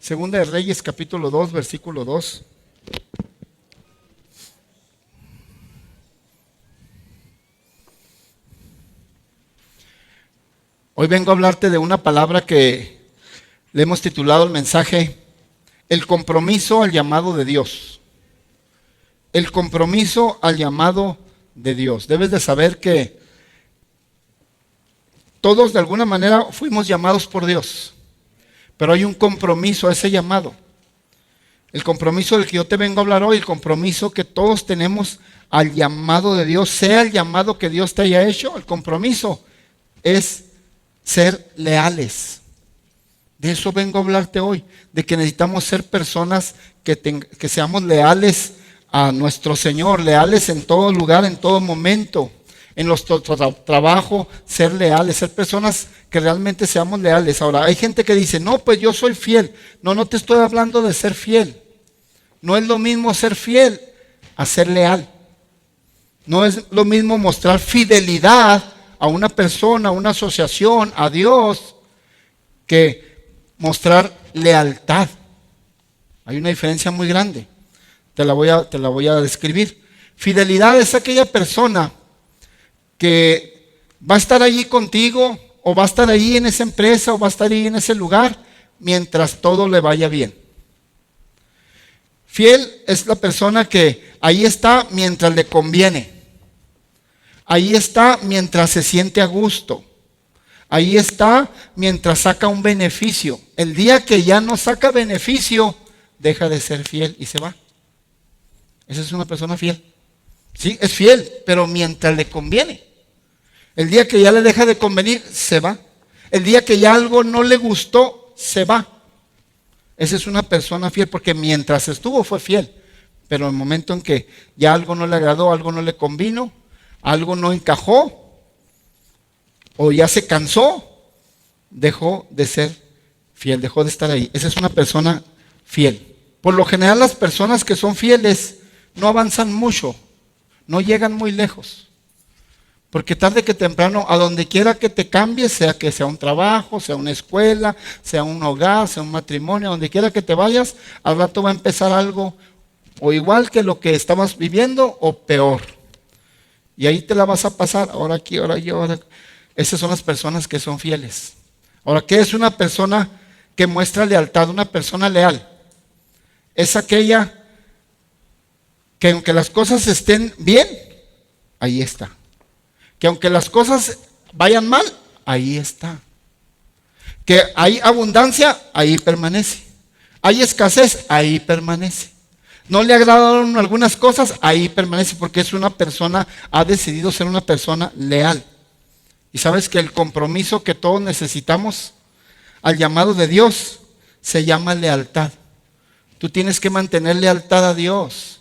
Segunda de Reyes, capítulo 2, versículo 2. Hoy vengo a hablarte de una palabra que le hemos titulado el mensaje, el compromiso al llamado de Dios. El compromiso al llamado de Dios. Debes de saber que todos de alguna manera fuimos llamados por Dios, pero hay un compromiso a ese llamado. El compromiso del que yo te vengo a hablar hoy, el compromiso que todos tenemos al llamado de Dios, sea el llamado que Dios te haya hecho, el compromiso es ser leales. De eso vengo a hablarte hoy, de que necesitamos ser personas que seamos leales a nuestro Señor, leales en todo lugar, en todo momento, en nuestro trabajo, ser leales, ser personas que realmente seamos leales. Ahora, hay gente que dice, no, pues yo soy fiel. No te estoy hablando de ser fiel. No es lo mismo ser fiel a ser leal. No es lo mismo mostrar fidelidad a una persona, a una asociación, a Dios, que mostrar lealtad. Hay una diferencia muy grande. Te la voy a describir. Fidelidad es aquella persona que va a estar allí contigo, o va a estar ahí en esa empresa, o va a estar ahí en ese lugar, mientras todo le vaya bien. Fiel es la persona que ahí está mientras le conviene. Ahí está mientras se siente a gusto. Ahí está mientras saca un beneficio. El día que ya no saca beneficio, deja de ser fiel y se va. Esa es una persona fiel. Sí, es fiel, pero mientras le conviene. El día que ya le deja de convenir, se va. El día que ya algo no le gustó, se va. Esa es una persona fiel, porque mientras estuvo fue fiel. Pero en el momento en que ya algo no le agradó, algo no le convino, algo no encajó, o ya se cansó, dejó de ser fiel, dejó de estar ahí. Esa es una persona fiel. Por lo general, las personas que son fieles no avanzan mucho, no llegan muy lejos. Porque tarde que temprano, a donde quiera que te cambies, sea que sea un trabajo, sea una escuela, sea un hogar, sea un matrimonio, donde quiera que te vayas, al rato va a empezar algo o igual que lo que estabas viviendo o peor. Y ahí te la vas a pasar, ahora aquí, ahora yo, ahora. Esas son las personas que son fieles. Ahora, ¿qué es una persona que muestra lealtad? Una persona leal es aquella que aunque las cosas estén bien, ahí está. Que aunque las cosas vayan mal, ahí está. Que hay abundancia, ahí permanece. Hay escasez, ahí permanece. No le agradaron algunas cosas, ahí permanece, porque es una persona, ha decidido ser una persona leal. Y sabes que el compromiso que todos necesitamos al llamado de Dios se llama lealtad. Tú tienes que mantener lealtad a Dios.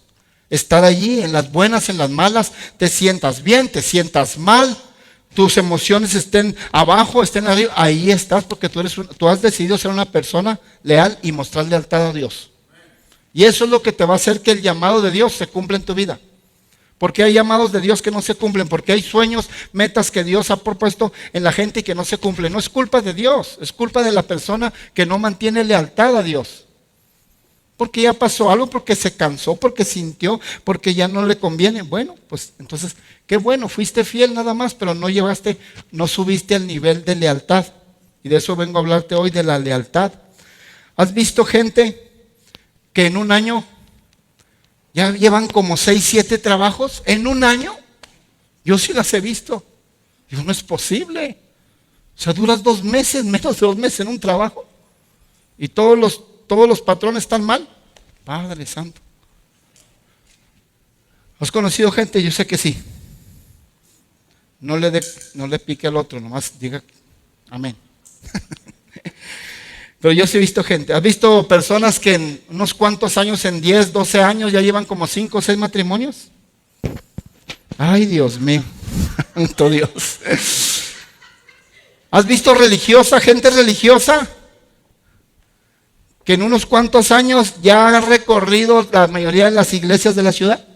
Estar allí en las buenas, en las malas, te sientas bien, te sientas mal, tus emociones estén abajo, estén arriba, ahí estás porque tú has decidido ser una persona leal y mostrar lealtad a Dios. Y eso es lo que te va a hacer que el llamado de Dios se cumpla en tu vida. Porque hay llamados de Dios que no se cumplen, porque hay sueños, metas que Dios ha propuesto en la gente y que no se cumplen. No es culpa de Dios, es culpa de la persona que no mantiene lealtad a Dios. Porque ya pasó algo, porque se cansó, porque sintió, porque ya no le conviene. Bueno, pues entonces, qué bueno, fuiste fiel nada más, pero no subiste al nivel de lealtad. Y de eso vengo a hablarte hoy, de la lealtad. ¿Has visto gente que en un año ya llevan como 6, 7 trabajos? ¿En un año? Yo sí las he visto. Digo, no es posible. O sea, duras 2 meses, menos de 2 meses en un trabajo. Y todos los patrones están mal. Padre Santo. ¿Has conocido gente? Yo sé que sí. No le pique al otro, nomás diga amén. Pero yo sí he visto gente. ¿Has visto personas que en unos cuantos años, en 10, 12 años, ya llevan como 5 o 6 matrimonios? Ay, Dios mío. Santo Dios. ¿Has visto gente religiosa? Que en unos cuantos años ya ha recorrido la mayoría de las iglesias de la ciudad.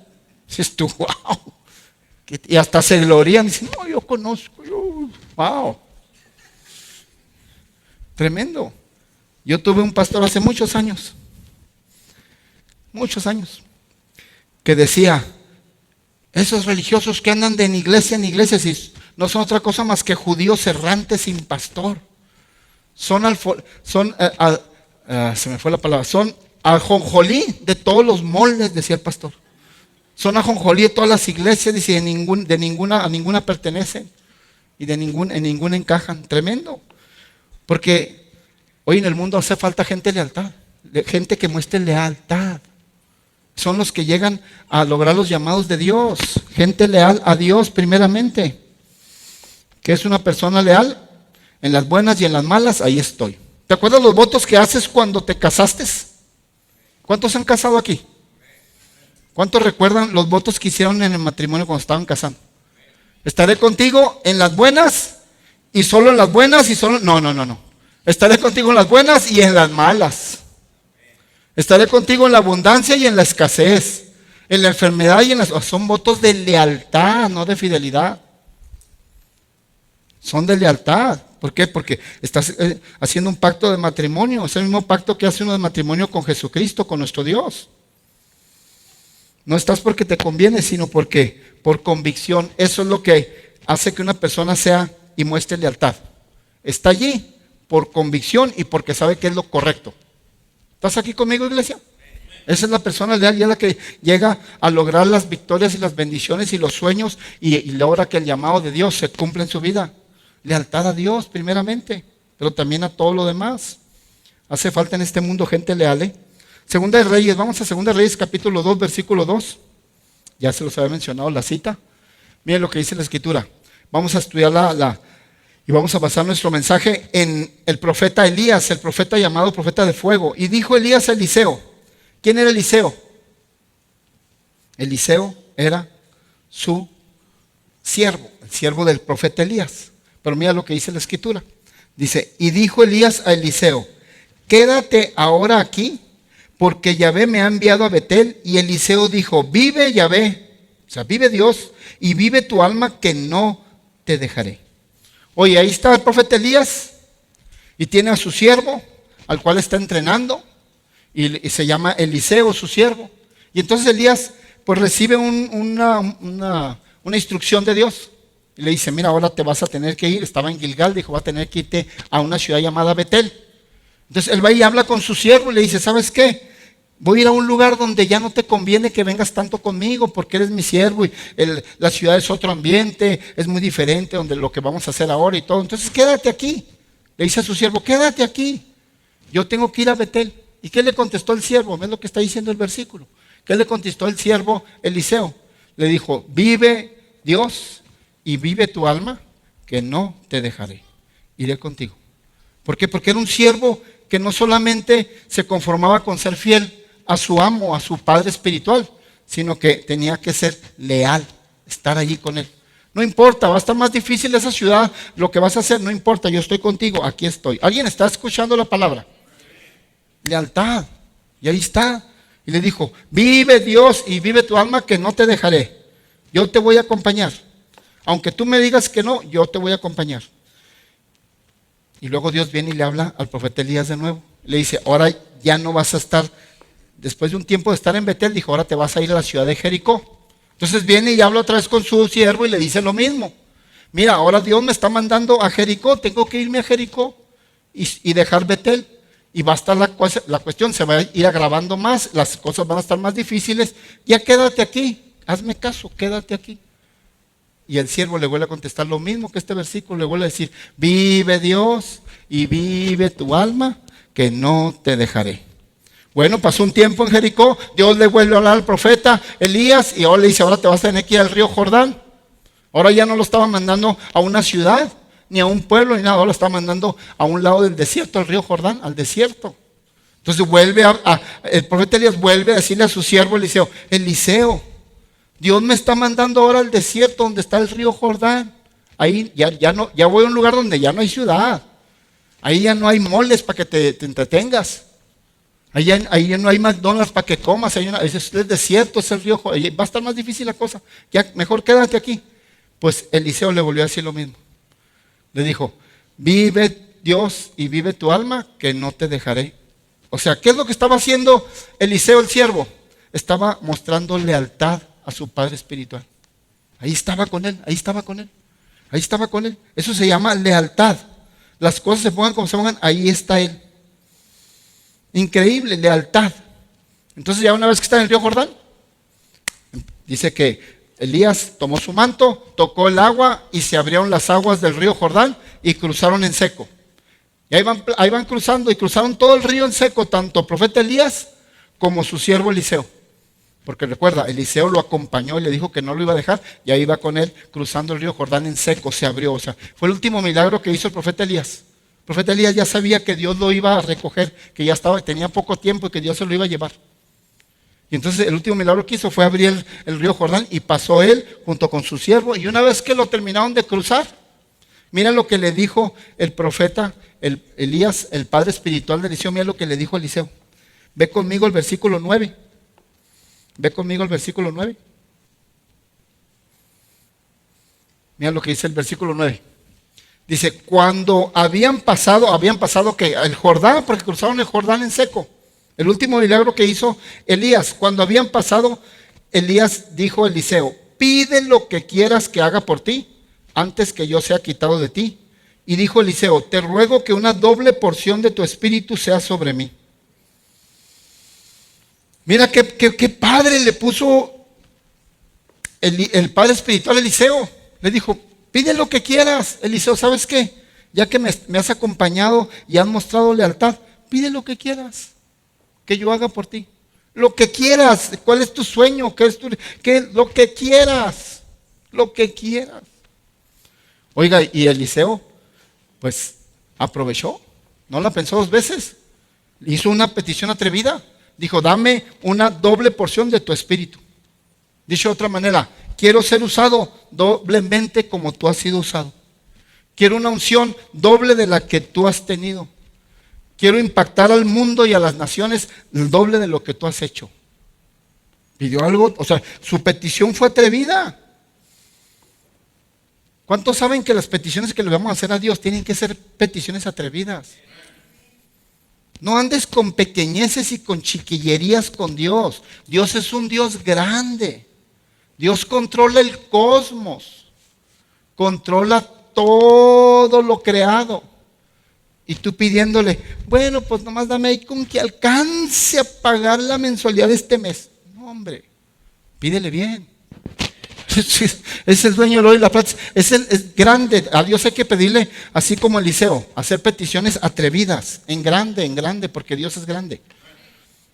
Dices tú, wow. Y hasta se glorían. Dicen, no, yo conozco. Wow. Tremendo. Yo tuve un pastor hace muchos años, que decía, esos religiosos que andan de en iglesias y no son otra cosa más que judíos errantes sin pastor. Se me fue la palabra, son ajonjolí de todos los moldes, decía el pastor. Son ajonjolí de todas las iglesias, dice, a ninguna pertenecen y en ninguna encajan. Tremendo. Porque hoy en el mundo hace falta gente gente que muestre lealtad. Son los que llegan a lograr los llamados de Dios. Gente leal a Dios primeramente. ¿Qué es una persona leal? En las buenas y en las malas, ahí estoy. ¿Te acuerdas los votos que haces cuando te casaste? ¿Cuántos se han casado aquí? ¿Cuántos recuerdan los votos que hicieron en el matrimonio cuando estaban casando? Estaré contigo en las buenas y solo en las buenas y solo... No. Estaré contigo en las buenas y en las malas. Estaré contigo en la abundancia y en la escasez. En la enfermedad y en las... Son votos de lealtad, no de fidelidad. Son de lealtad. ¿Por qué? Porque estás haciendo un pacto de matrimonio. Es el mismo pacto que hace uno de matrimonio con Jesucristo, con nuestro Dios. No estás porque te conviene, sino porque por convicción. Eso es lo que hace que una persona sea y muestre lealtad. Está allí por convicción y porque sabe que es lo correcto. ¿Estás aquí conmigo, iglesia? Esa es la persona leal y es la que llega a lograr las victorias y las bendiciones y los sueños y logra que el llamado de Dios se cumpla en su vida. Lealtad a Dios primeramente, pero también a todo lo demás. Hace falta en este mundo gente leal, ¿eh? Segunda de Reyes, vamos a Segunda de Reyes capítulo 2, versículo 2. Ya se los había mencionado la cita. Miren lo que dice la Escritura. Vamos a estudiarla y vamos a basar nuestro mensaje en el profeta Elías, el profeta llamado profeta de fuego. Y dijo Elías a Eliseo. ¿Quién era Eliseo? Eliseo era su siervo, el siervo del profeta Elías. Pero mira lo que dice la Escritura. Dice, y dijo Elías a Eliseo, quédate ahora aquí, porque Yahvé me ha enviado a Betel. Y Eliseo dijo, vive Yahvé, o sea, vive Dios, y vive tu alma, que no te dejaré. Oye, ahí está el profeta Elías, y tiene a su siervo, al cual está entrenando, y se llama Eliseo, su siervo. Y entonces Elías, pues recibe una instrucción de Dios. Y le dice, mira, ahora te vas a tener que ir. Estaba en Gilgal, dijo, va a tener que irte a una ciudad llamada Betel. Entonces él va y habla con su siervo y le dice, ¿sabes qué? Voy a ir a un lugar donde ya no te conviene que vengas tanto conmigo porque eres mi siervo y la ciudad es otro ambiente, es muy diferente donde lo que vamos a hacer ahora y todo. Entonces quédate aquí. Le dice a su siervo, quédate aquí. Yo tengo que ir a Betel. ¿Y qué le contestó el siervo? ¿Ves lo que está diciendo el versículo? ¿Qué le contestó el siervo Eliseo? Le dijo, vive Dios y vive tu alma, que no te dejaré. Iré contigo. ¿Por qué? Porque era un siervo que no solamente se conformaba con ser fiel a su amo, a su padre espiritual, sino que tenía que ser leal, estar allí con él. No importa, va a estar más difícil esa ciudad, lo que vas a hacer, no importa, yo estoy contigo, aquí estoy. ¿Alguien está escuchando la palabra? Lealtad. Y ahí está. Y le dijo, vive Dios y vive tu alma, que no te dejaré. Yo te voy a acompañar. Aunque tú me digas que no, yo te voy a acompañar. Y luego Dios viene y le habla al profeta Elías de nuevo. Le dice, ahora ya no vas a estar, después de un tiempo de estar en Betel, dijo, ahora te vas a ir a la ciudad de Jericó. Entonces viene y habla otra vez con su siervo y le dice lo mismo. Mira, ahora Dios me está mandando a Jericó, tengo que irme a Jericó y dejar Betel. Y va a estar la cuestión, se va a ir agravando más, las cosas van a estar más difíciles. Ya quédate aquí, hazme caso, quédate aquí. Y el siervo le vuelve a contestar lo mismo que este versículo, le vuelve a decir, vive Dios y vive tu alma, que no te dejaré. Bueno, pasó un tiempo en Jericó, Dios le vuelve a hablar al profeta Elías y ahora le dice, ahora te vas a tener que ir al río Jordán. Ahora ya no lo estaba mandando a una ciudad, ni a un pueblo, ni nada, ahora lo está mandando a un lado del desierto, al río Jordán, al desierto. Entonces el profeta Elías vuelve a decirle a su siervo Eliseo, Dios me está mandando ahora al desierto donde está el río Jordán. Ahí ya voy a un lugar donde ya no hay ciudad. Ahí ya no hay moles para que te entretengas. Ahí ya no hay McDonald's para que comas. Es el desierto, es el río Jordán. Va a estar más difícil la cosa. Ya mejor quédate aquí. Pues Eliseo le volvió a decir lo mismo. Le dijo, vive Dios y vive tu alma, que no te dejaré. O sea, ¿qué es lo que estaba haciendo Eliseo el siervo? Estaba mostrando lealtad a su padre espiritual. Ahí estaba con él, ahí estaba con él, ahí estaba con él. Eso se llama lealtad. Las cosas se pongan como se pongan, ahí está él. Increíble, lealtad. Entonces ya una vez que está en el río Jordán, dice que Elías tomó su manto, tocó el agua y se abrieron las aguas del río Jordán y cruzaron en seco. Y ahí van cruzando y cruzaron todo el río en seco, tanto el profeta Elías como su siervo Eliseo. Porque recuerda, Eliseo lo acompañó y le dijo que no lo iba a dejar, y ahí va con él cruzando el río Jordán en seco, se abrió. O sea, fue el último milagro que hizo el profeta Elías. El profeta Elías ya sabía que Dios lo iba a recoger, que ya tenía poco tiempo y que Dios se lo iba a llevar. Y entonces el último milagro que hizo fue abrir el río Jordán y pasó él junto con su siervo. Y una vez que lo terminaron de cruzar, mira lo que le dijo el profeta Elías, el padre espiritual de Eliseo. Mira lo que le dijo Eliseo. Ve conmigo el versículo 9. Ve conmigo el versículo 9. Mira lo que dice el versículo 9. Dice, cuando habían pasado que el Jordán, porque cruzaron el Jordán en seco. El último milagro que hizo Elías, cuando habían pasado, Elías dijo a Eliseo, pide lo que quieras que haga por ti, antes que yo sea quitado de ti. Y dijo Eliseo, te ruego que una doble porción de tu espíritu sea sobre mí. Mira qué padre le puso el padre espiritual a Eliseo. Le dijo, pide lo que quieras. Eliseo, ¿sabes qué? Ya que me has acompañado y has mostrado lealtad, pide lo que quieras que yo haga por ti. Lo que quieras. ¿Cuál es tu sueño? Lo que quieras. Lo que quieras. Oiga, y Eliseo, pues aprovechó. No la pensó dos veces. Hizo una petición atrevida. Dijo, dame una doble porción de tu espíritu. Dicho de otra manera, quiero ser usado doblemente como tú has sido usado. Quiero una unción doble de la que tú has tenido. Quiero impactar al mundo y a las naciones el doble de lo que tú has hecho. Pidió algo, o sea, su petición fue atrevida. ¿Cuántos saben que las peticiones que le vamos a hacer a Dios tienen que ser peticiones atrevidas? No andes con pequeñeces y con chiquillerías con Dios. Dios es un Dios grande. Dios controla el cosmos. Controla todo lo creado. Y tú pidiéndole, bueno, pues nomás dame ahí con que alcance a pagar la mensualidad de este mes. No, hombre, pídele bien. Es el dueño del oro y la plata. Es grande. A Dios hay que pedirle, así como Eliseo, hacer peticiones atrevidas, en grande, porque Dios es grande.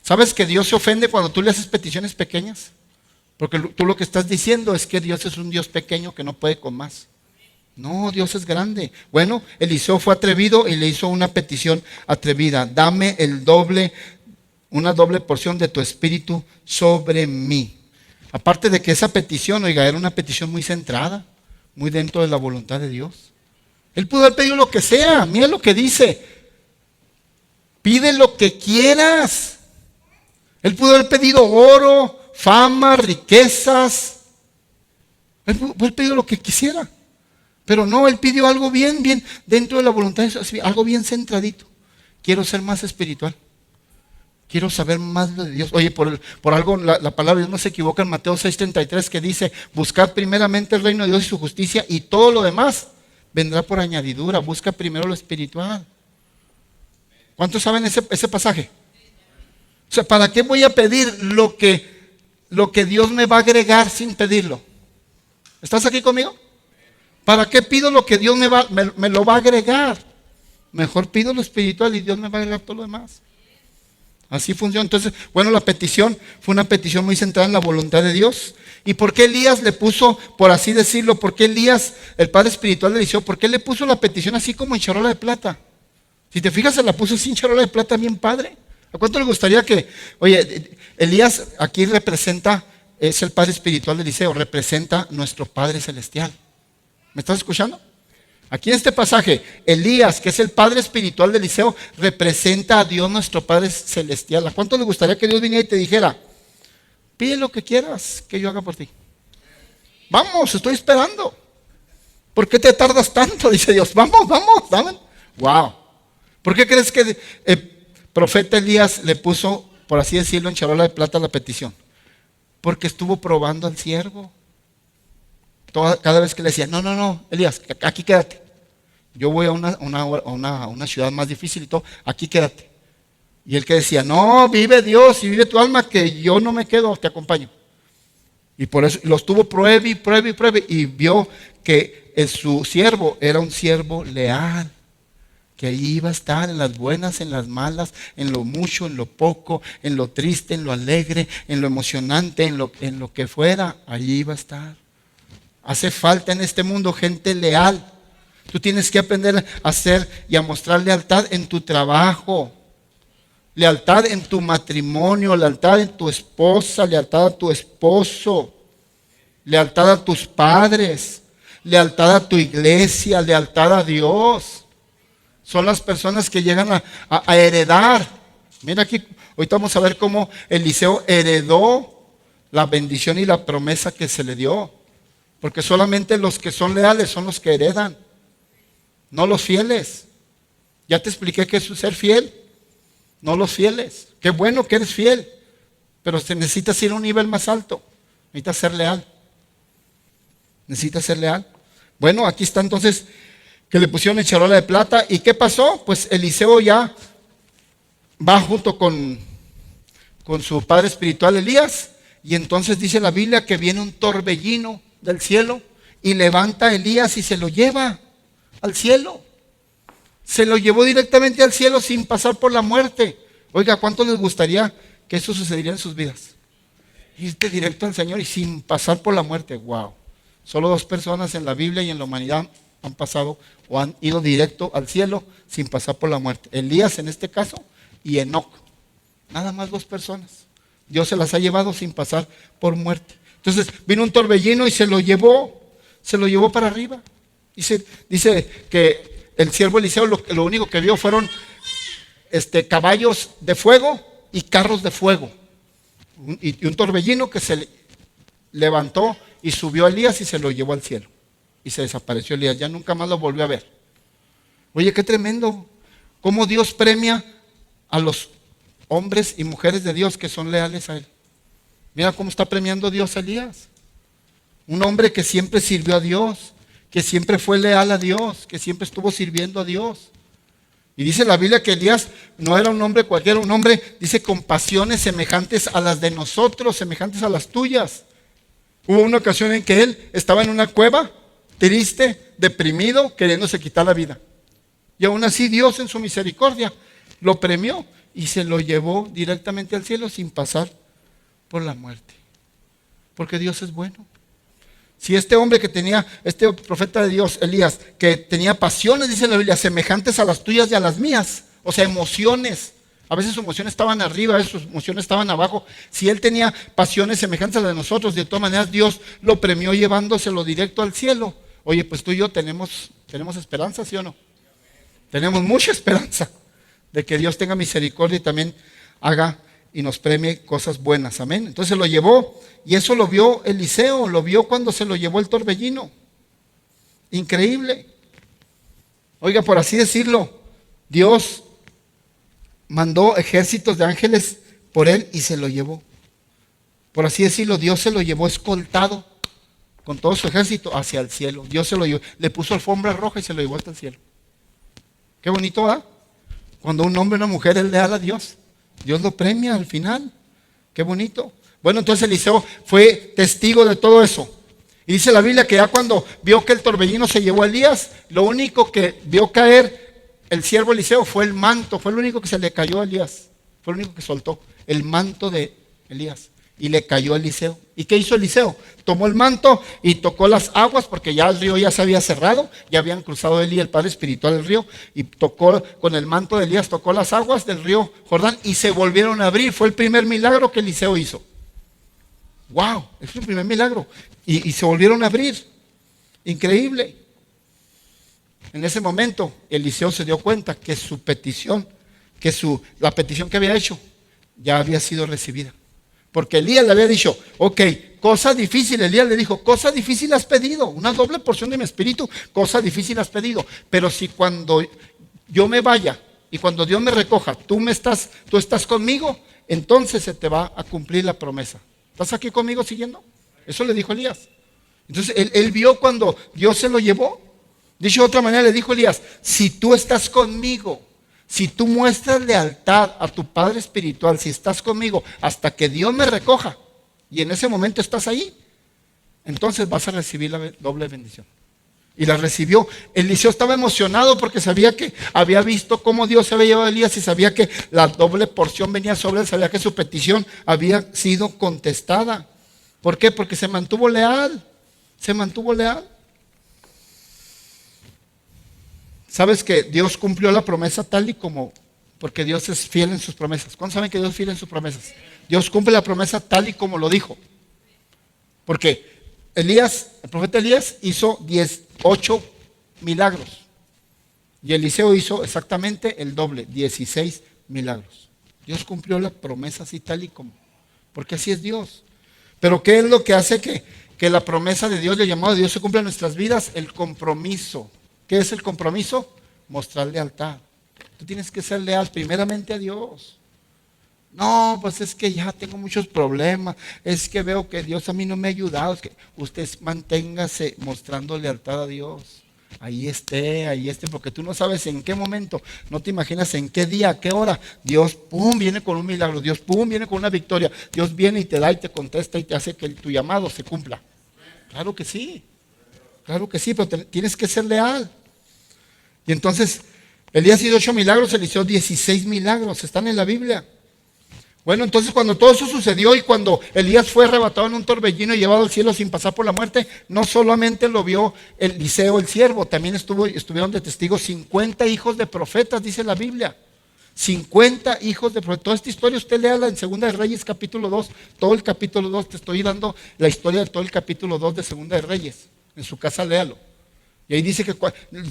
¿Sabes que Dios se ofende cuando tú le haces peticiones pequeñas? Porque tú lo que estás diciendo es que Dios es un Dios pequeño que no puede con más. No, Dios es grande. Bueno, Eliseo fue atrevido y le hizo una petición atrevida. Dame una doble porción de tu espíritu sobre mí. Aparte de que esa petición, oiga, era una petición muy centrada, muy dentro de la voluntad de Dios. Él pudo haber pedido lo que sea. Mira lo que dice. Pide lo que quieras. Él pudo haber pedido oro, fama, riquezas. Él pudo haber pedido lo que quisiera. Pero no, él pidió algo bien dentro de la voluntad de Dios, algo bien centradito. Quiero ser más espiritual. Quiero saber más de Dios. Oye, por algo la palabra de Dios no se equivoca en Mateo 6:33 que dice, buscad primeramente el reino de Dios y su justicia y todo lo demás vendrá por añadidura. Busca primero lo espiritual. ¿Cuántos saben ese pasaje? O sea, ¿para qué voy a pedir lo que Dios me va a agregar sin pedirlo? ¿Estás aquí conmigo? ¿Para qué pido lo que Dios me lo va a agregar? Mejor pido lo espiritual y Dios me va a agregar todo lo demás. Así funciona. Entonces, bueno, la petición fue una petición muy centrada en la voluntad de Dios. ¿Y por qué Elías le puso, por así decirlo, por qué Elías, el padre espiritual de Eliseo, por qué le puso la petición así como en charola de plata? Si te fijas, se la puso así en charola de plata, bien padre. ¿A cuánto le gustaría que, oye, Elías aquí representa, es el padre espiritual de Eliseo, representa nuestro Padre Celestial? ¿Me estás escuchando? Aquí en este pasaje, Elías, que es el padre espiritual de Eliseo, representa a Dios nuestro Padre Celestial. ¿A cuánto le gustaría que Dios viniera y te dijera, pide lo que quieras que yo haga por ti? Vamos, estoy esperando. ¿Por qué te tardas tanto? Dice Dios, vamos, dame. Wow. ¿Por qué crees que el profeta Elías le puso, por así decirlo, en charola de plata la petición? Porque estuvo probando al siervo. Cada vez que le decía, no, Elías, aquí quédate. Yo voy a una ciudad más difícil y todo, aquí quédate. Y él que decía, no, vive Dios y vive tu alma, que yo no me quedo, te acompaño. Y por eso los tuvo pruebe y pruebe y pruebe. Y vio que su siervo era un siervo leal. Que ahí iba a estar en las buenas, en las malas, en lo mucho, en lo poco, en lo triste, en lo alegre, en lo emocionante, en lo que fuera. Allí iba a estar. Hace falta en este mundo gente leal. Tú tienes que aprender a hacer y a mostrar lealtad en tu trabajo. Lealtad en tu matrimonio, lealtad en tu esposa, lealtad a tu esposo, lealtad a tus padres, lealtad a tu iglesia, lealtad a Dios. Son las personas que llegan a heredar. Mira aquí, ahorita vamos a ver cómo Eliseo heredó la bendición y la promesa que se le dio. Porque solamente los que son leales son los que heredan, no los fieles. Ya te expliqué que es ser fiel. No los fieles. Qué bueno que eres fiel, pero necesitas ir a un nivel más alto. Necesitas ser leal. Necesitas ser leal. Bueno, aquí está entonces que le pusieron en charola de plata. ¿Y qué pasó? Pues Eliseo ya va junto con su padre espiritual Elías. Y entonces dice la Biblia que viene un torbellino del cielo y levanta a Elías y se lo lleva al cielo. Se lo llevó directamente al cielo sin pasar por la muerte. Oiga, ¿cuánto les gustaría que eso sucediera en sus vidas? Irte directo al Señor y sin pasar por la muerte. Wow. Solo 2 personas en la Biblia y en la humanidad han pasado o han ido directo al cielo sin pasar por la muerte. Elías en este caso y Enoc. Nada más 2 personas. Dios se las ha llevado sin pasar por muerte. Entonces vino un torbellino y se lo llevó para arriba. Dice que el siervo Eliseo lo único que vio fueron caballos de fuego y carros de fuego. Y un torbellino que se levantó y subió a Elías y se lo llevó al cielo. Y se desapareció Elías. Ya nunca más lo volvió a ver. Oye, qué tremendo. Cómo Dios premia a los hombres y mujeres de Dios que son leales a Él. Mira cómo está premiando Dios a Elías. Un hombre que siempre sirvió a Dios, que siempre fue leal a Dios, que siempre estuvo sirviendo a Dios. Y dice la Biblia que Elías no era un hombre cualquiera, un hombre, dice, con pasiones semejantes a las de nosotros, semejantes a las tuyas. Hubo una ocasión en que él estaba en una cueva, triste, deprimido, queriéndose quitar la vida. Y aún así Dios en su misericordia lo premió y se lo llevó directamente al cielo sin pasar por la muerte. Porque Dios es bueno. Si este hombre que tenía, este profeta de Dios, Elías, que tenía pasiones, dice la Biblia, semejantes a las tuyas y a las mías, o sea, emociones. A veces sus emociones estaban arriba, a veces sus emociones estaban abajo. Si él tenía pasiones semejantes a las de nosotros, de todas maneras Dios lo premió llevándoselo directo al cielo. Oye, pues tú y yo tenemos esperanza, ¿sí o no? Tenemos mucha esperanza de que Dios tenga misericordia y también haga y nos premie cosas buenas, amén. Entonces lo llevó y eso lo vio Eliseo, lo vio cuando se lo llevó el torbellino. Increíble. Oiga, por así decirlo, Dios mandó ejércitos de ángeles por él y se lo llevó. Por así decirlo, Dios se lo llevó escoltado con todo su ejército hacia el cielo. Dios se lo llevó, le puso alfombra roja y se lo llevó hasta el cielo. Qué bonito, ¿verdad? Cuando un hombre o una mujer es leal a Dios, Dios lo premia al final. Qué bonito. Bueno, entonces Eliseo fue testigo de todo eso. Y dice la Biblia que ya cuando vio que el torbellino se llevó a Elías, lo único que vio caer el siervo Eliseo fue el manto. Fue lo único que se le cayó a Elías. Fue lo único que soltó, el manto de Elías. Y le cayó a Eliseo. ¿Y qué hizo Eliseo? Tomó el manto y tocó las aguas, porque ya el río ya se había cerrado, ya habían cruzado él y el padre espiritual el río, y tocó con el manto de Elías, tocó las aguas del río Jordán y se volvieron a abrir. Fue el primer milagro que Eliseo hizo. ¡Wow! Es el primer milagro. Y se volvieron a abrir. Increíble. En ese momento Eliseo se dio cuenta que su petición, la petición que había hecho, ya había sido recibida. Porque Elías le había dicho, ok, cosa difícil. Elías le dijo, cosa difícil has pedido, una doble porción de mi espíritu, cosa difícil has pedido. Pero si cuando yo me vaya y cuando Dios me recoja, tú estás conmigo, entonces se te va a cumplir la promesa. ¿Estás aquí conmigo siguiendo? Eso le dijo Elías. Entonces él vio cuando Dios se lo llevó. Dicho de otra manera, le dijo Elías, si tú estás conmigo, si tú muestras lealtad a tu Padre espiritual, si estás conmigo hasta que Dios me recoja, y en ese momento estás ahí, entonces vas a recibir la doble bendición. Y la recibió. Eliseo estaba emocionado porque sabía que había visto cómo Dios se había llevado a Elías y sabía que la doble porción venía sobre él, sabía que su petición había sido contestada. ¿Por qué? Porque se mantuvo leal. Se mantuvo leal. ¿Sabes que Dios cumplió la promesa tal y como? Porque Dios es fiel en sus promesas. ¿Cuántos saben que Dios es fiel en sus promesas? Dios cumple la promesa tal y como lo dijo. Porque el profeta Elías hizo 18 milagros. Y Eliseo hizo exactamente el doble, 16 milagros. Dios cumplió la promesa así tal y como. Porque así es Dios. Pero ¿qué es lo que hace que la promesa de Dios, el llamado de Dios se cumpla en nuestras vidas? El compromiso. ¿Qué es el compromiso? Mostrar lealtad. Tú tienes que ser leal primeramente a Dios. No, pues es que ya tengo muchos problemas. Es que veo que Dios a mí no me ha ayudado. Es que usted manténgase mostrando lealtad a Dios. Ahí esté, porque tú no sabes en qué momento, no te imaginas en qué día, a qué hora. Dios, pum, viene con un milagro. Dios, pum, viene con una victoria. Dios viene y te da y te contesta y te hace que tu llamado se cumpla. Claro que sí, pero tienes que ser leal. Y entonces, Elías hizo 8 milagros, Eliseo 16 milagros, están en la Biblia. Bueno, entonces cuando todo eso sucedió y cuando Elías fue arrebatado en un torbellino y llevado al cielo sin pasar por la muerte, no solamente lo vio Eliseo el siervo, también estuvieron de testigos 50 hijos de profetas, dice la Biblia. 50 hijos de profetas. Toda esta historia usted léala en 2 de Reyes capítulo 2, todo el capítulo 2, te estoy dando la historia de todo el capítulo 2 de 2 de Reyes. En su casa léalo. Y ahí dice que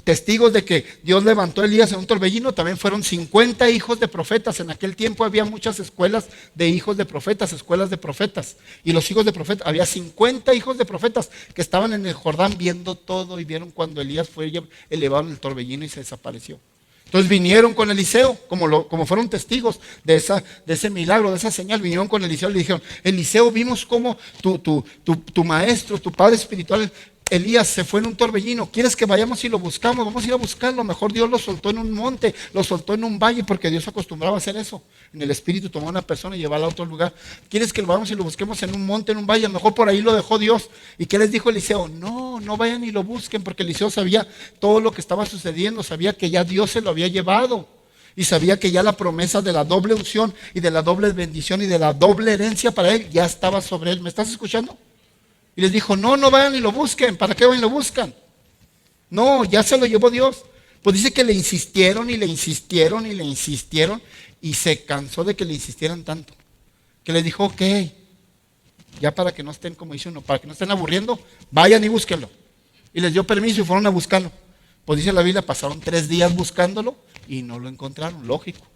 testigos de que Dios levantó a Elías en un torbellino también fueron 50 hijos de profetas. En aquel tiempo había muchas escuelas de hijos de profetas, escuelas de profetas. Y los hijos de profetas, había 50 hijos de profetas que estaban en el Jordán viendo todo y vieron cuando Elías fue elevado en el torbellino y se desapareció. Entonces vinieron con Eliseo, como fueron testigos de ese milagro, de esa señal, vinieron con Eliseo y le dijeron, Eliseo, vimos cómo tu maestro, tu padre espiritual, Elías se fue en un torbellino. ¿Quieres que vayamos y lo buscamos? Vamos a ir a buscarlo. Mejor Dios lo soltó en un monte, lo soltó en un valle, porque Dios acostumbraba a hacer eso. En el espíritu tomó a una persona y llevarla a otro lugar. ¿Quieres que lo vayamos y lo busquemos en un monte, en un valle? Mejor por ahí lo dejó Dios. ¿Y qué les dijo Eliseo? No vayan y lo busquen, porque Eliseo sabía todo lo que estaba sucediendo, sabía que ya Dios se lo había llevado. Y sabía que ya la promesa de la doble unción y de la doble bendición y de la doble herencia para él ya estaba sobre él. ¿Me estás escuchando? Y les dijo, no vayan y lo busquen. ¿Para qué van y lo buscan? No, ya se lo llevó Dios. Pues dice que le insistieron y le insistieron y le insistieron y se cansó de que le insistieran tanto. Que les dijo, ok, ya para que no estén, como dice uno, para que no estén aburriendo, vayan y búsquenlo. Y les dio permiso y fueron a buscarlo. Pues dice la Biblia, pasaron 3 días buscándolo y no lo encontraron, lógico.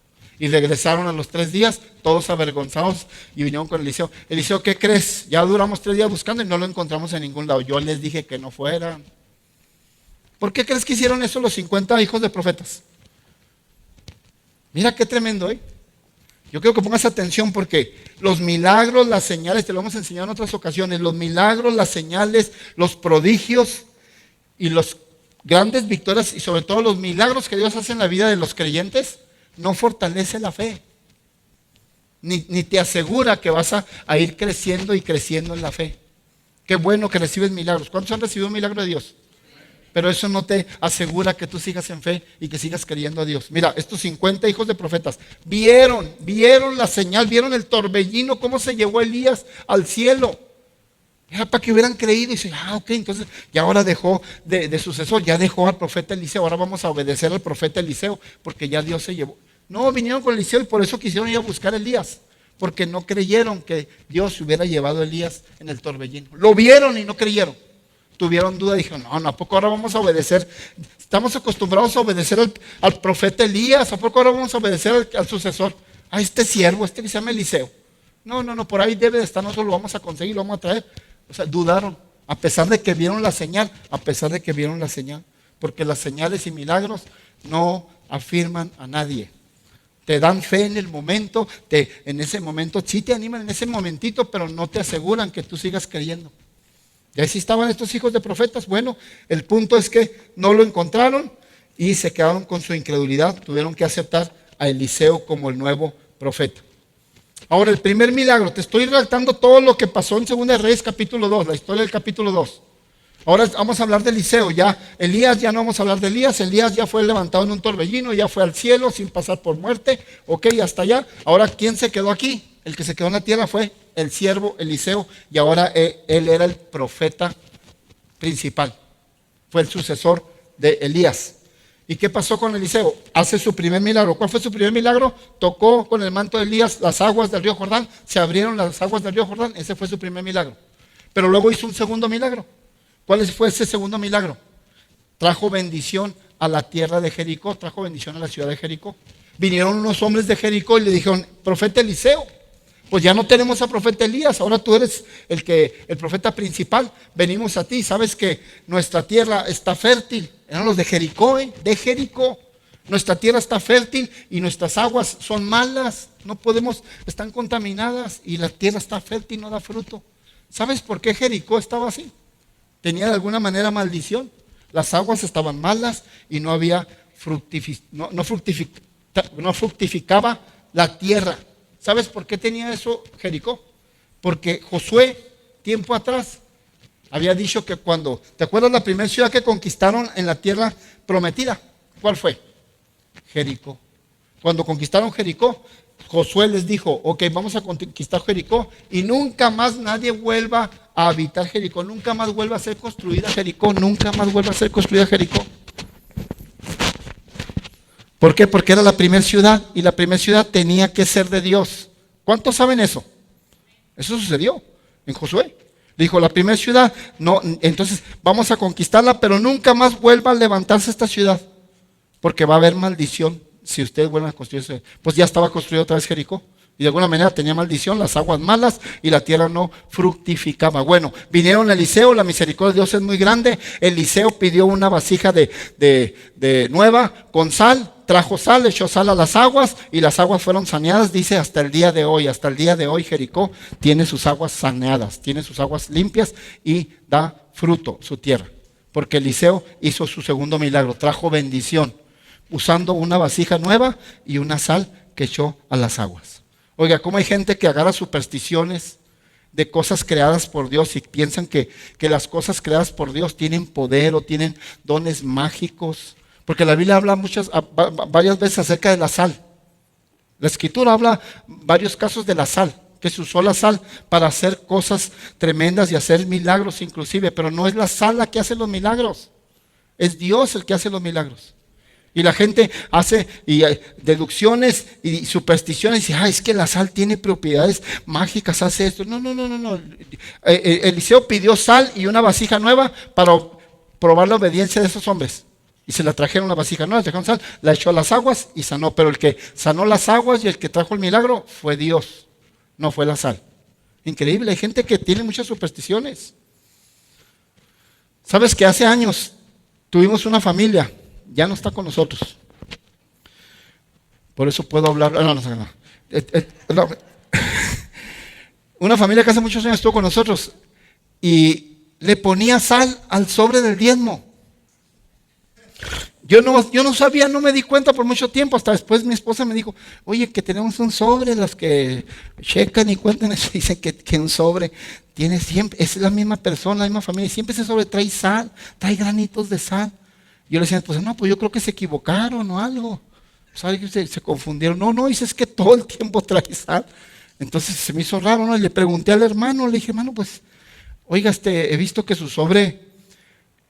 Y regresaron a los 3 días, todos avergonzados, y vinieron con Eliseo. Eliseo, ¿qué crees? Ya duramos 3 días buscando y no lo encontramos en ningún lado. Yo les dije que no fueran. ¿Por qué crees que hicieron eso los 50 hijos de profetas? Mira qué tremendo, ¿eh? Yo quiero que pongas atención porque los milagros, las señales, te lo hemos enseñado en otras ocasiones, los milagros, las señales, los prodigios y las grandes victorias y sobre todo los milagros que Dios hace en la vida de los creyentes, no fortalece la fe, ni te asegura que vas a ir creciendo y creciendo en la fe. Qué bueno que recibes milagros. ¿Cuántos han recibido un milagro de Dios? Pero eso no te asegura que tú sigas en fe y que sigas creyendo a Dios. Mira, estos 50 hijos de profetas vieron la señal, vieron el torbellino, cómo se llevó Elías al cielo. Era para que hubieran creído y dicen, ok, entonces ya ahora dejó de sucesor, ya dejó al profeta Eliseo, ahora vamos a obedecer al profeta Eliseo, porque ya Dios se llevó. No, vinieron con Eliseo y por eso quisieron ir a buscar a Elías, porque no creyeron que Dios se hubiera llevado a Elías en el torbellino. Lo vieron y no creyeron. Tuvieron duda y dijeron, no, ¿a poco ahora vamos a obedecer? Estamos acostumbrados a obedecer al profeta Elías, ¿a poco ahora vamos a obedecer al sucesor? A este siervo, que se llama Eliseo. No, por ahí debe de estar, nosotros lo vamos a conseguir, lo vamos a traer. O sea, dudaron, a pesar de que vieron la señal, porque las señales y milagros no afirman a nadie. Te dan fe en el momento, en ese momento sí te animan en ese momentito, pero no te aseguran que tú sigas creyendo. Y así estaban estos hijos de profetas. Bueno, el punto es que no lo encontraron y se quedaron con su incredulidad. Tuvieron que aceptar a Eliseo como el nuevo profeta. Ahora, el primer milagro, te estoy relatando todo lo que pasó en 2 de Reyes capítulo 2, la historia del capítulo 2. Ahora vamos a hablar de Eliseo. Ya Elías, ya no vamos a hablar de Elías. Elías ya fue levantado en un torbellino, ya fue al cielo sin pasar por muerte. Ok, hasta allá. Ahora, ¿quién se quedó aquí? El que se quedó en la tierra fue el siervo Eliseo, y ahora él era el profeta principal. Fue el sucesor de Elías. ¿Y qué pasó con Eliseo? Hace su primer milagro. ¿Cuál fue su primer milagro? Tocó con el manto de Elías las aguas del río Jordán. Se abrieron las aguas del río Jordán. Ese fue su primer milagro. Pero luego hizo un segundo milagro. ¿Cuál fue ese segundo milagro? Trajo bendición a la tierra de Jericó. Trajo bendición a la ciudad de Jericó. Vinieron unos hombres de Jericó y le dijeron: profeta Eliseo, pues ya no tenemos a profeta Elías, ahora tú eres el profeta principal, venimos a ti, sabes que nuestra tierra está fértil. Eran los de Jericó, de Jericó. Nuestra tierra está fértil y nuestras aguas son malas, no podemos, están contaminadas, y la tierra está fértil, no da fruto. ¿Sabes por qué Jericó estaba así? Tenía de alguna manera maldición. Las aguas estaban malas y no había no fructificaba la tierra. ¿Sabes por qué tenía eso Jericó? Porque Josué, tiempo atrás, había dicho que cuando, ¿te acuerdas la primera ciudad que conquistaron en la tierra prometida? ¿Cuál fue? Jericó. Cuando conquistaron Jericó, Josué les dijo: ok, vamos a conquistar Jericó y nunca más nadie vuelva a habitar Jericó, nunca más vuelva a ser construida Jericó, nunca más vuelva a ser construida Jericó. ¿Por qué? Porque era la primera ciudad y la primera ciudad tenía que ser de Dios. ¿Cuántos saben eso? Eso sucedió en Josué. Dijo: la primera ciudad, no, entonces vamos a conquistarla, pero nunca más vuelva a levantarse esta ciudad, porque va a haber maldición si ustedes vuelven a construirse. Pues ya estaba construido otra vez Jericó, y de alguna manera tenía maldición, las aguas malas, y la tierra no fructificaba. Bueno, vinieron a Eliseo, la misericordia de Dios es muy grande. Eliseo pidió una vasija de nueva con sal, trajo sal, echó sal a las aguas, y las aguas fueron saneadas. Dice: hasta el día de hoy Jericó tiene sus aguas saneadas, tiene sus aguas limpias, y da fruto su tierra, porque Eliseo hizo su segundo milagro, trajo bendición, usando una vasija nueva y una sal que echó a las aguas. Oiga, ¿cómo hay gente que agarra supersticiones de cosas creadas por Dios y piensan que las cosas creadas por Dios tienen poder o tienen dones mágicos? Porque la Biblia habla varias veces acerca de la sal. La Escritura habla varios casos de la sal, que se usó la sal para hacer cosas tremendas y hacer milagros inclusive, pero no es la sal la que hace los milagros, es Dios el que hace los milagros. Y la gente hace deducciones y supersticiones y dice: es que la sal tiene propiedades mágicas, hace esto. No. Eliseo pidió sal y una vasija nueva para probar la obediencia de esos hombres. Y se la trajeron la vasija nueva, trajeron sal, la echó a las aguas y sanó. Pero el que sanó las aguas y el que trajo el milagro fue Dios, no fue la sal. Increíble, hay gente que tiene muchas supersticiones. ¿Sabes que hace años tuvimos una familia? Ya no está con nosotros. Por eso puedo hablar. No. Una familia que hace muchos años estuvo con nosotros y le ponía sal al sobre del diezmo. Yo no sabía, no me di cuenta por mucho tiempo. Hasta después mi esposa me dijo: oye, que tenemos un sobre, los que checan y cuentan eso, dicen que un sobre tiene siempre, es la misma persona, la misma familia, y siempre ese sobre trae sal, trae granitos de sal. Yo le decía: pues no, pues yo creo que se equivocaron o algo. ¿Sabes? Se confundieron. No, dice: es que todo el tiempo trae sal. Entonces se me hizo raro, ¿no? Y le pregunté al hermano, le dije: hermano, pues, oiga, he visto que su sobre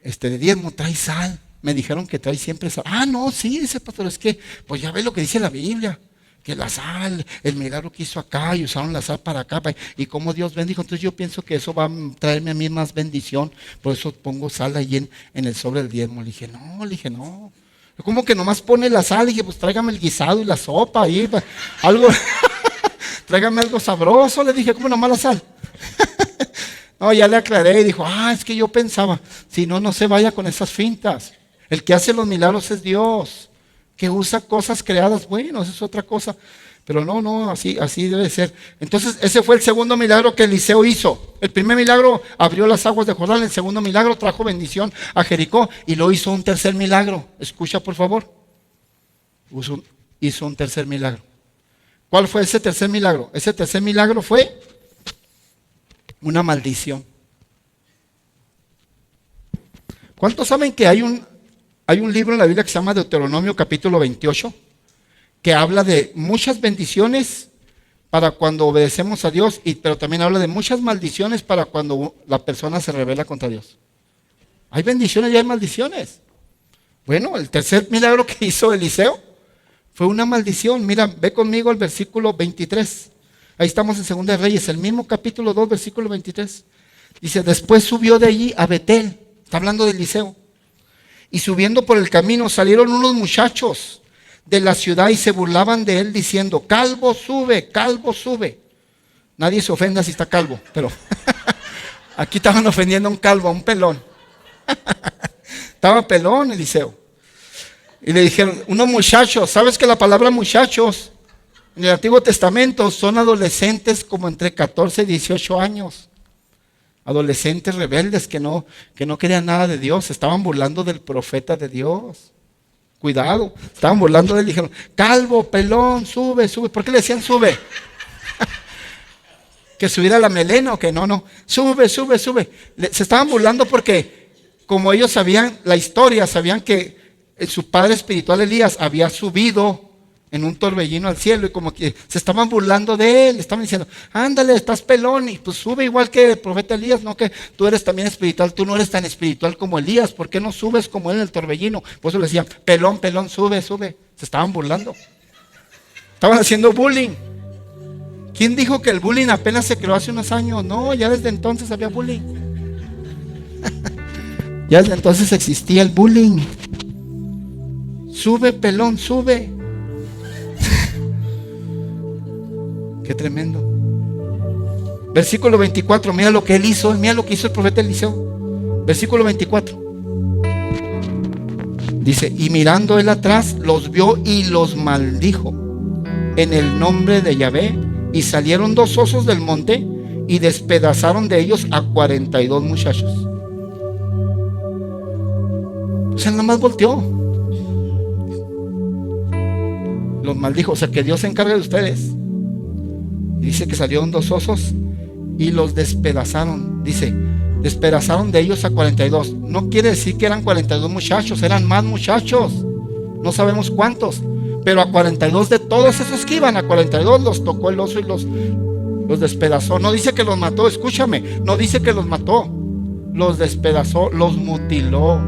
de diezmo trae sal. Me dijeron que trae siempre sal. No, sí, dice: pastor, es que, pues ya ve lo que dice la Biblia, que la sal, el milagro que hizo acá, y usaron la sal para acá, y cómo Dios bendijo. Entonces yo pienso que eso va a traerme a mí más bendición, por eso pongo sal ahí en el sobre del diezmo. Le dije: no. ¿Cómo que nomás pone la sal? Le dije: pues tráigame el guisado y la sopa ahí, algo, tráigame algo sabroso. Le dije: ¿cómo nomás la sal? No, ya le aclaré y dijo: es que yo pensaba, si no se vaya con esas fintas. El que hace los milagros es Dios. que usa cosas creadas. Bueno, eso es otra cosa. Pero no, así debe ser. Entonces, ese fue el segundo milagro que Eliseo hizo. El primer milagro abrió las aguas de Jordán. El segundo milagro trajo bendición a Jericó. Y luego hizo un tercer milagro. Escucha, por favor. Hizo un tercer milagro. ¿Cuál fue ese tercer milagro? Ese tercer milagro fue una maldición. ¿Cuántos saben que hay un libro en la Biblia que se llama Deuteronomio capítulo 28? Que habla de muchas bendiciones para cuando obedecemos a Dios, pero también habla de muchas maldiciones para cuando la persona se rebela contra Dios. Hay bendiciones y hay maldiciones. Bueno, el tercer milagro que hizo Eliseo fue una maldición. Mira, ve conmigo al versículo 23. Ahí estamos en Segunda de Reyes, el mismo capítulo 2, versículo 23. Dice, después subió de allí a Betel. Está hablando de Eliseo. Y subiendo por el camino salieron unos muchachos de la ciudad y se burlaban de él diciendo, calvo sube, calvo sube. Nadie se ofenda si está calvo, pero aquí estaban ofendiendo a un calvo, a un pelón. Estaba pelón Eliseo. Y le dijeron, unos muchachos, ¿sabes que la palabra muchachos en el Antiguo Testamento son adolescentes como entre 14 y 18 años? Adolescentes rebeldes que no querían nada de Dios, se estaban burlando del profeta de Dios. Cuidado, estaban burlando de él y dijeron, calvo, pelón, sube, sube. ¿Por qué le decían sube? ¿Que subiera la melena o que no? Sube, sube, sube. Se estaban burlando porque como ellos sabían la historia, sabían que su padre espiritual Elías había subido en un torbellino al cielo y como que se estaban burlando de él, estaban diciendo, ándale, estás pelón y pues sube igual que el profeta Elías, no que tú eres también espiritual, tú no eres tan espiritual como Elías, ¿por qué no subes como él en el torbellino? Por eso le decían, pelón, pelón, sube, sube, se estaban burlando, estaban haciendo bullying. ¿Quién dijo que el bullying apenas se creó hace unos años? No, ya desde entonces había bullying. Ya desde entonces existía el bullying. Sube, pelón, sube. Qué tremendo. Versículo 24, mira lo que él hizo, mira lo que hizo el profeta Eliseo. Versículo 24. Dice, y mirando él atrás, los vio y los maldijo en el nombre de Yahvé. Y salieron dos osos del monte y despedazaron de ellos a 42 muchachos. O sea, nada más volteó. Los maldijo, o sea, que Dios se encargue de ustedes. Dice que salieron dos osos y los despedazaron. Dice, despedazaron de ellos a 42. No quiere decir que eran 42 muchachos, eran más muchachos. No sabemos cuántos. Pero a 42 de todos esos que iban, a 42 los tocó el oso y los despedazó. No dice que los mató, escúchame. No dice que los mató. Los despedazó, los mutiló.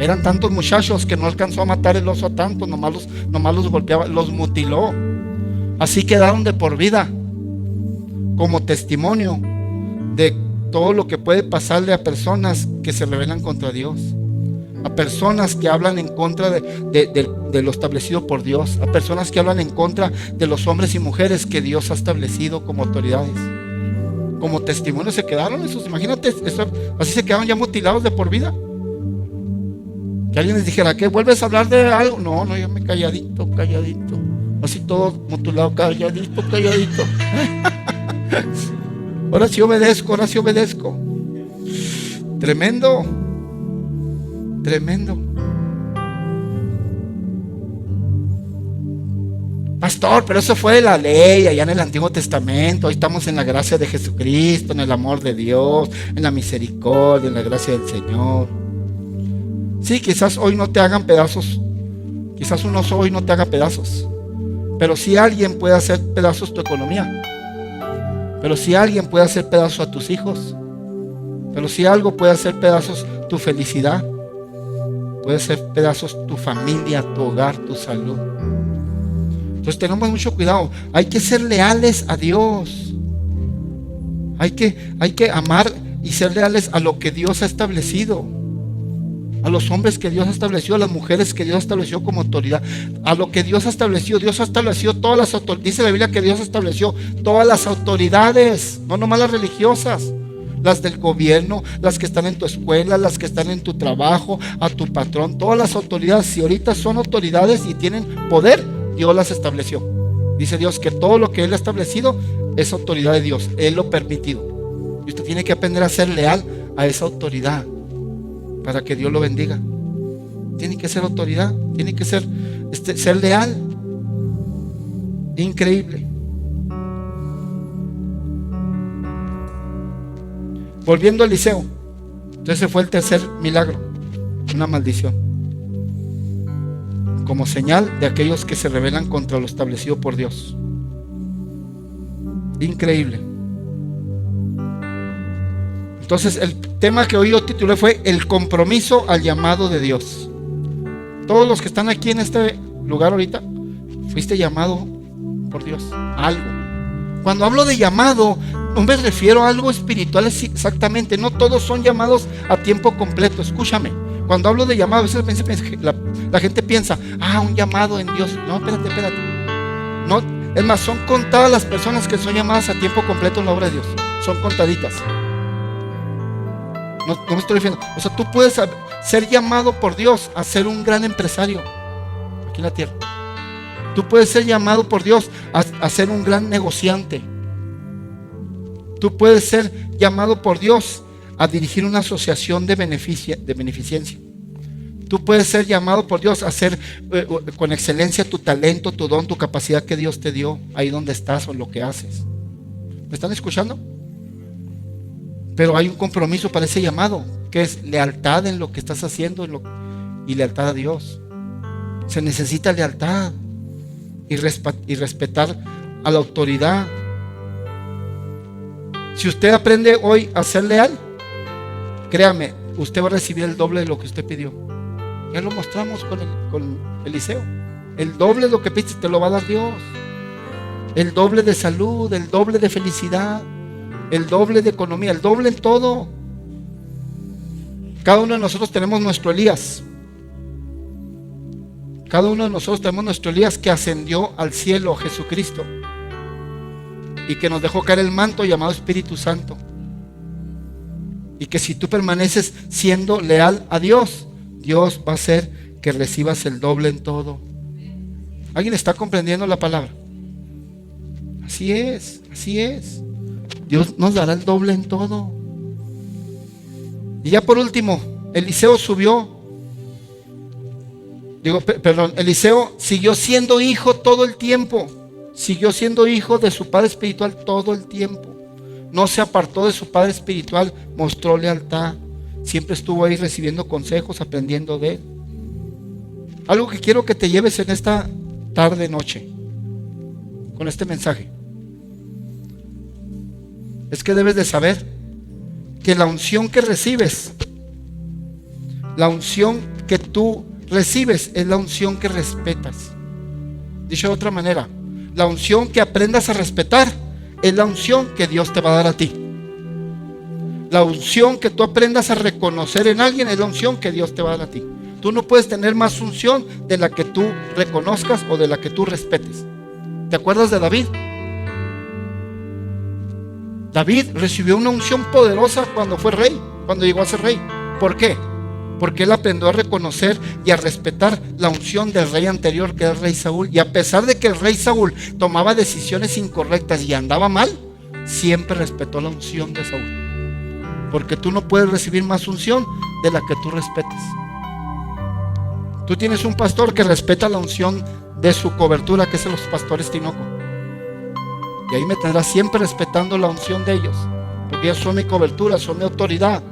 Eran tantos muchachos que no alcanzó a matar el oso a tantos. Nomás los golpeaba, los mutiló. Así quedaron de por vida. Como testimonio de todo lo que puede pasarle a personas que se rebelan contra Dios, a personas que hablan en contra de lo establecido por Dios, a personas que hablan en contra de los hombres y mujeres que Dios ha establecido como autoridades. Como testimonio se quedaron esos, imagínate, así se quedaron ya mutilados de por vida. Que alguien les dijera, ¿qué? ¿Vuelves a hablar de algo? No, yo me calladito, así todo mutilado, calladito. Ahora sí obedezco. Tremendo. Pastor, pero eso fue de la ley allá en el Antiguo Testamento. Hoy estamos en la gracia de Jesucristo, en el amor de Dios, en la misericordia, en la gracia del Señor. Sí, quizás hoy no te hagan pedazos. Quizás un oso hoy no te haga pedazos. Pero si alguien puede hacer pedazos tu economía. Pero si alguien puede hacer pedazos a tus hijos. Pero si algo puede hacer pedazos tu felicidad. Puede hacer pedazos tu familia, tu hogar, tu salud. Entonces tengamos mucho cuidado. Hay que ser leales a Dios. Hay que amar y ser leales a lo que Dios ha establecido. A los hombres que Dios ha establecido, a las mujeres que Dios ha establecido como autoridad, a lo que Dios ha establecido. Dios ha establecido todas las autoridades. Dice la Biblia que Dios estableció todas las autoridades, no nomás las religiosas. las del gobierno, las que están en tu escuela, las que están en tu trabajo, a tu patrón, todas las autoridades. Si ahorita son autoridades y tienen poder, Dios las estableció. Dice Dios que todo lo que Él ha establecido es autoridad de Dios, Él lo ha permitido. Y usted tiene que aprender a ser leal a esa autoridad para que Dios lo bendiga. Tiene que ser autoridad, tiene que ser leal. Increíble. Volviendo a Eliseo, entonces fue el tercer milagro, una maldición, como señal de aquellos que se rebelan contra lo establecido por Dios. Increíble. Entonces el tema que hoy yo titulé fue el compromiso al llamado de Dios. Todos los que están aquí en este lugar ahorita, fuiste llamado por Dios a algo. Cuando hablo de llamado, no me refiero a algo espiritual exactamente. No todos son llamados a tiempo completo. Escúchame. Cuando hablo de llamado, a veces la gente piensa, un llamado en Dios. No, espérate. No, es más, son contadas las personas que son llamadas a tiempo completo en la obra de Dios. Son contaditas. No me estoy refiriendo. O sea, tú puedes ser llamado por Dios a ser un gran empresario aquí en la tierra. Tú puedes ser llamado por Dios a ser un gran negociante. Tú puedes ser llamado por Dios a dirigir una asociación de beneficencia. Tú puedes ser llamado por Dios a hacer con excelencia tu talento, tu don, tu capacidad que Dios te dio ahí donde estás o lo que haces. ¿Me están escuchando? Pero hay un compromiso para ese llamado, que es lealtad en lo que estás haciendo y lealtad a Dios. Se necesita lealtad y respetar a la autoridad. Si usted aprende hoy a ser leal, créame, usted va a recibir el doble de lo que usted pidió. Ya lo mostramos con Eliseo. El doble de lo que pediste te lo va a dar Dios. El doble de salud, el doble de felicidad, el doble de economía, el doble en todo. Cada uno de nosotros tenemos nuestro Elías. Cada uno de nosotros tenemos nuestro Elías que ascendió al cielo, Jesucristo, y que nos dejó caer el manto llamado Espíritu Santo. Y que si tú permaneces siendo leal a Dios, Dios va a hacer que recibas el doble en todo. ¿Alguien está comprendiendo la palabra? Así es, así es. Dios nos dará el doble en todo. Y ya por último, Eliseo Eliseo siguió siendo hijo todo el tiempo. Siguió siendo hijo de su padre espiritual todo el tiempo. No se apartó de su padre espiritual, mostró lealtad. Siempre estuvo ahí recibiendo consejos, aprendiendo de él. Algo que quiero que te lleves en esta tarde, noche, con este mensaje, es que debes de saber que la unción que recibes, la unción que tú recibes es la unción que respetas. Dicho de otra manera, la unción que aprendas a respetar es la unción que Dios te va a dar a ti. La unción que tú aprendas a reconocer en alguien es la unción que Dios te va a dar a ti. Tú no puedes tener más unción de la que tú reconozcas o de la que tú respetes. ¿Te acuerdas de David? David recibió una unción poderosa cuando fue rey, cuando llegó a ser rey. ¿Por qué? Porque él aprendió a reconocer y a respetar la unción del rey anterior, que era el rey Saúl. Y a pesar de que el rey Saúl tomaba decisiones incorrectas y andaba mal, siempre respetó la unción de Saúl. Porque tú no puedes recibir más unción de la que tú respetes. Tú tienes un pastor que respeta la unción de su cobertura, que es los pastores Tinoco. Y ahí me tendrás siempre respetando la unción de ellos, porque ellos son mi cobertura, son mi autoridad.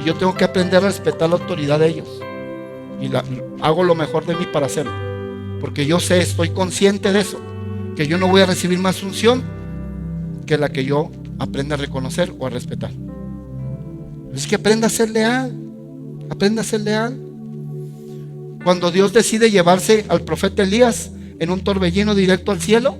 Y yo tengo que aprender a respetar la autoridad de ellos. Y hago lo mejor de mí para hacerlo. Porque yo sé, estoy consciente de eso, que yo no voy a recibir más unción que la que yo aprenda a reconocer o a respetar. Es que aprenda a ser leal. Aprenda a ser leal. Cuando Dios decide llevarse al profeta Elías en un torbellino directo al cielo,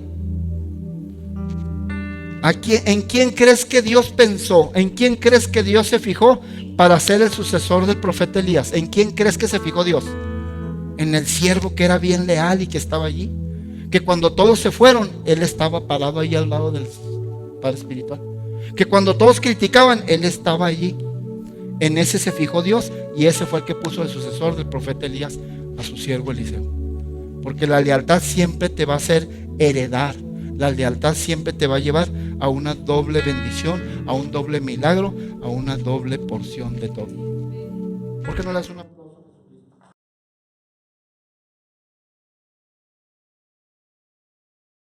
¿en quién crees que Dios pensó? ¿En quién crees que Dios se fijó para ser el sucesor del profeta Elías? ¿En quién crees que se fijó Dios? En el siervo que era bien leal y que estaba allí. Que cuando todos se fueron, él estaba parado ahí al lado del Padre Espiritual. Que cuando todos criticaban, Él estaba allí. En ese se fijó Dios, y ese fue el que puso el sucesor del profeta Elías, a su siervo Eliseo. Porque la lealtad siempre te va a hacer heredar. La lealtad siempre te va a llevar a una doble bendición, a un doble milagro, a una doble porción de todo. ¿Por qué no le das una?